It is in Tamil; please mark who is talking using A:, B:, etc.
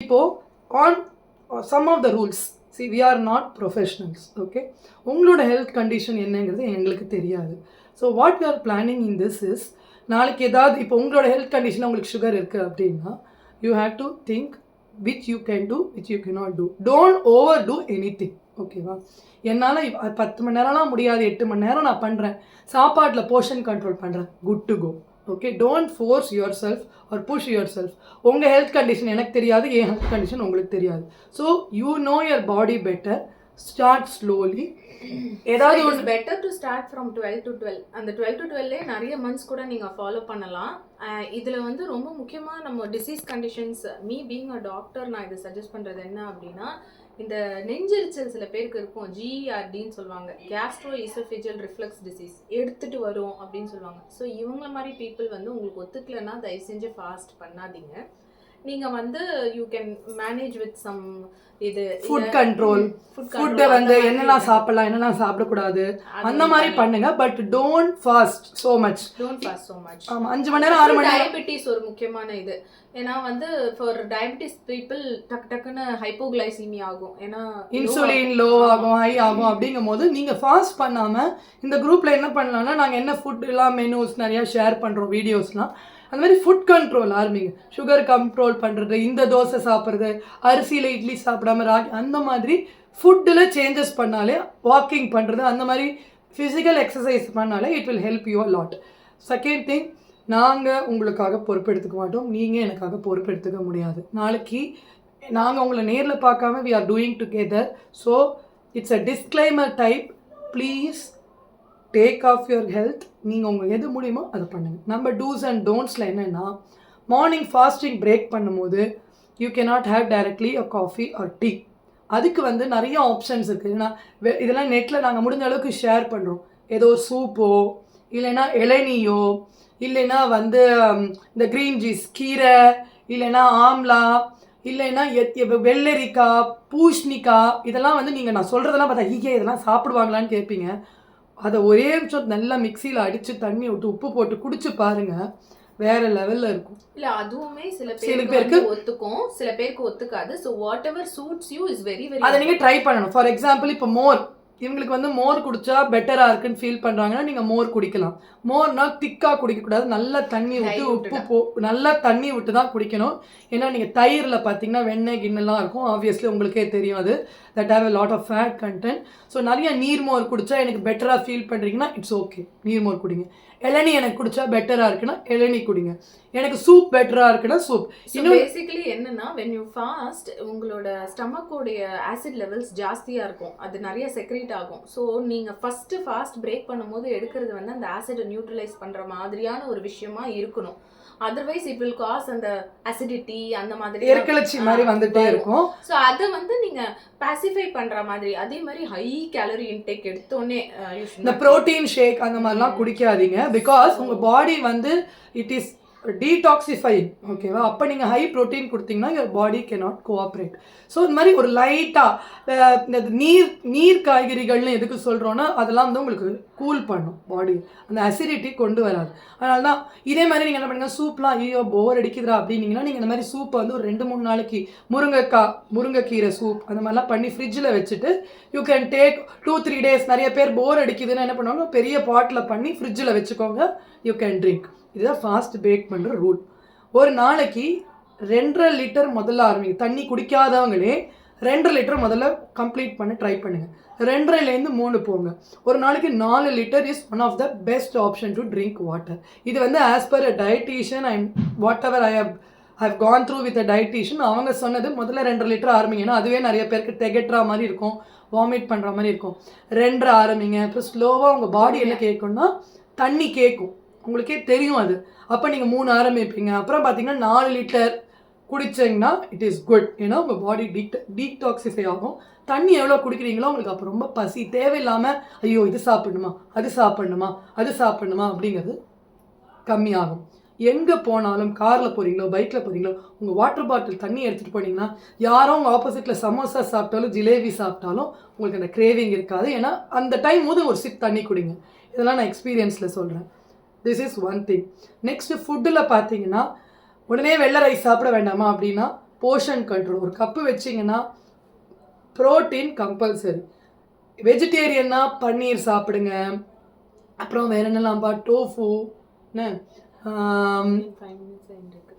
A: இப்போது on some of the rules, see we are not professionals, okay? உங்களோட ஹெல்த் கண்டிஷன் என்னங்கிறது எங்களுக்கு தெரியாது. So what you are planning in this is, நாளைக்கு ஏதாவது இப்போ உங்களோட ஹெல்த் கண்டிஷனில் உங்களுக்கு சுகர் இருக்குது அப்படின்னா you have to think which you can do, which you cannot do. Don't overdo anything, ஓகேவா? என்னால் 10 மணி நேரம்லாம் முடியாது, 8 மணி நேரம் நான் பண்ணுறேன், சாப்பாட்டில் போர்ஷன் கண்ட்ரோல் பண்ணுறேன், good to go. Okay, don't force yourself or push yourself. உங்கள் ஹெல்த் கண்டிஷன் எனக்கு தெரியாது, என் ஹெல்த் கண்டிஷன் உங்களுக்கு தெரியாது. So you know your body better, start slowly.
B: ஏதாவது ஒரு better to start from 12 to 12. அந்த 12 to 12 நிறைய மந்த்ஸ் கூட நீங்கள் ஃபாலோ பண்ணலாம். இதில் வந்து ரொம்ப முக்கியமாக நம்ம disease conditions, me being a doctor, நான் இதை சஜஸ்ட் பண்ணுறது என்ன அப்படின்னா, இந்த நெஞ்செரிச்சல் சில பேருக்கு இருக்கும், GERDன்னு சொல்லுவாங்க, கேஸ்ட்ரோ இசோஃபேஜியல் ரிஃப்ளக்ஸ் டிசீஸ் எடுத்துகிட்டு வரும் அப்படின்னு சொல்லுவாங்க. ஸோ இவங்கள மாதிரி பீப்புள் வந்து உங்களுக்கு ஒத்துக்கலைன்னா தயவு செஞ்சு ஃபாஸ்ட் பண்ணாதீங்க. நீங்கள் வந்து you can manage with some இது
A: ஃபுட் கண்ட்ரோல், ஃபுட்டை வந்து என்னெல்லாம் சாப்பிடலாம் என்னெல்லாம் சாப்பிடக்கூடாது அந்த மாதிரி பண்ணுங்க. But don't fast so much. ஆமாம், 5 மணி நேரம் 6 மணி நேரம்.
B: டயபெட்டிஸ் ஒரு முக்கியமான இது. ஏன்னா வந்து ஃபார் டயபெட்டிஸ் பீப்புள் டக்குன்னு ஹைப்போகிளைசிமி ஆகும், ஏன்னா
A: இன்சுலின் லோ ஆகும், ஹை ஆகும். அப்படிங்கும் போது நீங்கள் ஃபாஸ்ட் பண்ணாமல் இந்த குரூப்பில் என்ன பண்ணலாம்னா, நாங்கள் என்ன ஃபுட் எல்லாம் மெனூஸ் நிறையா ஷேர் பண்ணுறோம், வீடியோஸ்லாம். அந்த மாதிரி ஃபுட் கண்ட்ரோல் ஆரம்பிங்க. சுகர் கண்ட்ரோல் பண்ணுறது, இந்த தோசை சாப்பிட்றது, அரிசியில் இட்லி சாப்பிடாம ராகி, அந்த மாதிரி ஃபுட்டில் சேஞ்சஸ் பண்ணாலே, வாக்கிங் பண்ணுறது, அந்த மாதிரி ஃபிசிக்கல் எக்ஸசைஸ் பண்ணாலே it will help you a lot. Second thing, நாங்கள் உங்களுக்காக பொறுப்பெடுத்துக்க மாட்டோம், நீங்கள் எனக்காக பொறுப்பெடுத்துக்க முடியாது. நாளைக்கு நாங்கள் உங்களை நேரில் பார்க்காம we are doing together. So it's a disclaimer type. Please take off your health. நீங்கள் உங்களுக்கு எது முடியுமோ அதை பண்ணுங்கள். நம்ம டூஸ் அண்ட் டோன்ட்ஸில் என்னென்னா, மார்னிங் ஃபாஸ்டிங் பிரேக் பண்ணும்போது you cannot have directly a coffee or tea. அதுக்கு வந்து நிறைய ஆப்ஷன்ஸ் இருக்குது. ஏன்னா இதெல்லாம் நெட்டில் நாங்கள் முடிஞ்ச அளவுக்கு ஷேர் பண்ணுறோம். ஏதோ சூப்போ, இல்லைன்னா இளநீயோ, இல்லைன்னா வந்து இந்த க்ரீன் ஜூஸ், கீரை, இல்லைன்னா ஆம்லா, இல்லைன்னா வெள்ளரிக்காய், பூஷ்ணிக்காய், இதெல்லாம் வந்து நீங்கள் நான் சொல்கிறதெல்லாம் பார்த்தா இதெல்லாம் சாப்பிடுவாங்களான்னு கேட்பீங்க. அதை ஒரே நிமிஷம் நல்லா மிக்சியில் அடித்து தண்ணி விட்டு உப்பு போட்டு குடிச்சு பாருங்கள், வேற லெவலில் இருக்கும்.
B: இல்லை அதுவுமே சில பேருக்கு ஒத்துக்கும், சில பேருக்கு ஒத்துக்காது. So what ever shoots you is very very,
A: அதை நீங்கள் ட்ரை பண்ணணும். ஃபார் எக்ஸாம்பிள் இப்போ மோர், இவங்களுக்கு வந்து மோர் குடிச்சா பெட்டராக இருக்குன்னு ஃபீல் பண்ணுறாங்கன்னா நீங்கள் மோர் குடிக்கலாம். மோர்னால் திக்காக குடிக்கக்கூடாது, நல்லா தண்ணி விட்டு உப்பு நல்லா தண்ணி விட்டு தான் குடிக்கணும். ஏன்னா நீங்கள் தயிரில் பார்த்தீங்கன்னா வெண்ணெய் கிண்ணெல்லாம் இருக்கும், ஆப்வியஸ்லி உங்களுக்கே தெரியும், அது that have a lot of fat content. So நிறைய நீர்மோர் குடித்தா எனக்கு பெட்டராக ஃபீல் பண்ணுறீங்கன்னா இட்ஸ் ஓகே, நீர்மோர் குடிங்க. இளநீ எனக்கு குடிச்சா பெட்டராக இருக்குன்னா இளநீ குடிங்க. எனக்கு சூப் பெட்டராக இருக்குன்னா சூப்.
B: இன்னும் பேசிக்கலி என்னன்னா, when you fast உங்களோட ஸ்டமக்கோடைய ஆசிட் லெவல்ஸ் ஜாஸ்தியாக இருக்கும், அது நிறைய செக்ரேட் ஆகும். ஸோ நீங்கள் ஃபஸ்ட்டு ஃபாஸ்ட் பிரேக் பண்ணும்போது எடுக்கிறது வந்து அந்த ஆசிடை நியூட்ரலைஸ் பண்ணுற மாதிரியான ஒரு விஷயமா இருக்கணும். அதர்வைஸ் இட் வில் காஸ் அந்த அசிடிட்டி, அந்த மாதிரி
A: எரிக்கலச்சி மாதிரி வந்துட்டே இருக்கும்.
B: ஸோ அதை வந்து நீங்கள் பாசிஃபை பண்ணுற மாதிரி, அதே மாதிரி ஹை கேலரி இன்டேக் எடுத்தோடனே
A: இந்த ப்ரோட்டீன் ஷேக் அந்த மாதிரிலாம் குடிக்காதீங்க. பிகாஸ் உங்கள் பாடி வந்து இட் இஸ் டீடாக்சிஃபைங், ஓகேவா? அப்போ நீங்கள் ஹை ப்ரோட்டீன் கொடுத்தீங்கன்னா your body cannot cooperate. So இந்த மாதிரி ஒரு லைட்டாக இந்த நீர் காய்கறிகள்னு எதுக்கு சொல்கிறோன்னா, அதெல்லாம் வந்து உங்களுக்கு கூல் பண்ணும் பாடி, அந்த அசிடிட்டி கொண்டு வராது. அதனால தான் இதே மாதிரி நீங்கள் என்ன பண்ணுங்கள், சூப்லாம் ஐயோ போர் அடிக்குதுரா அப்படின்னீங்கன்னா நீங்கள் இந்த மாதிரி சூப்பை வந்து ஒரு 2-3 நாளைக்கு முருங்கைக்கீரை சூப் அந்த மாதிரிலாம் பண்ணி ஃப்ரிட்ஜில் வச்சுட்டு யூ கேன் டேக் 2-3 days. நிறைய பேர் போர் அடிக்குதுன்னு என்ன பண்ணுவாங்க, பெரிய பாட்டில் பண்ணி ஃப்ரிட்ஜில் வச்சுக்கோங்க, யூ கேன் ட்ரிங்க். இதுதான் ஃபாஸ்ட் பிரேக் பண்ணுற ரூல். ஒரு நாளைக்கு 2.5 லிட்டர் முதல்ல ஆரம்பிங்க. தண்ணி குடிக்காதவங்களே 2.5 லிட்டர் முதல்ல கம்ப்ளீட் பண்ண ட்ரை பண்ணுங்கள். 2.5லேருந்து 3 போங்க. ஒரு நாளைக்கு 4 litre is one of the best option to drink water. இது வந்து as per a dietitian, whatever I have gone through with a dietitian, அவங்க சொன்னது முதல்ல 2.5 லிட்டர் ஆரம்பிங்கன்னா, அதுவே நிறைய பேருக்கு திகட்டுற மாதிரி இருக்கும், வாமிட் பண்ணுற மாதிரி இருக்கும். 2 ஆரம்பிங்க. அப்புறம் ஸ்லோவாக உங்கள் பாடி என்ன கேட்கும்னா தண்ணி கேட்கும், உங்களுக்கே தெரியும் அது. அப்போ நீங்கள் 3 ஆரம்பிப்பீங்க. அப்புறம் பார்த்தீங்கன்னா 4 லிட்டர் குடிச்சிங்கன்னா இட் இஸ் குட். ஏன்னா உங்கள் பாடி டீடாக்சிஃபை ஆகும். தண்ணி எவ்வளோ குடிக்கிறீங்களோ உங்களுக்கு அப்போ ரொம்ப பசி தேவையில்லாமல் ஐயோ இது சாப்பிடணுமா அது சாப்பிடணுமா அப்படிங்கிறது கம்மியாகும். எங்கே போனாலும், காரில் போகிறீங்களோ பைக்கில் போகிறீங்களோ, உங்கள் வாட்டர் பாட்டில் தண்ணி எடுத்துகிட்டு போனீங்கன்னா, யாரோ உங்கள் ஆப்போசிட்டில் சமோசா சாப்பிட்டாலும் ஜிலேபி சாப்பிட்டாலும் உங்களுக்கு அந்த கிரேவிங் இருக்காது. ஏன்னா அந்த டைம் போது ஒரு சிப் தண்ணி குடிங்க. இதெல்லாம் நான் எக்ஸ்பீரியன்ஸில் சொல்கிறேன். This is one thing. Next ஃபுட்டில் பார்த்தீங்கன்னா, உடனே வெள்ளை ரைஸ் சாப்பிட வேண்டாமா அப்படின்னா போர்ஷன் கண்ட்ரோல். ஒரு கப்பு வச்சிங்கன்னா ப்ரோட்டீன் கம்பல்சரி. வெஜிடேரியன்னா பன்னீர் சாப்பிடுங்க. அப்புறம் வேறு என்னலாம்ப்பா, டோஃபு, என்ன
B: 5 minutes இருக்கு.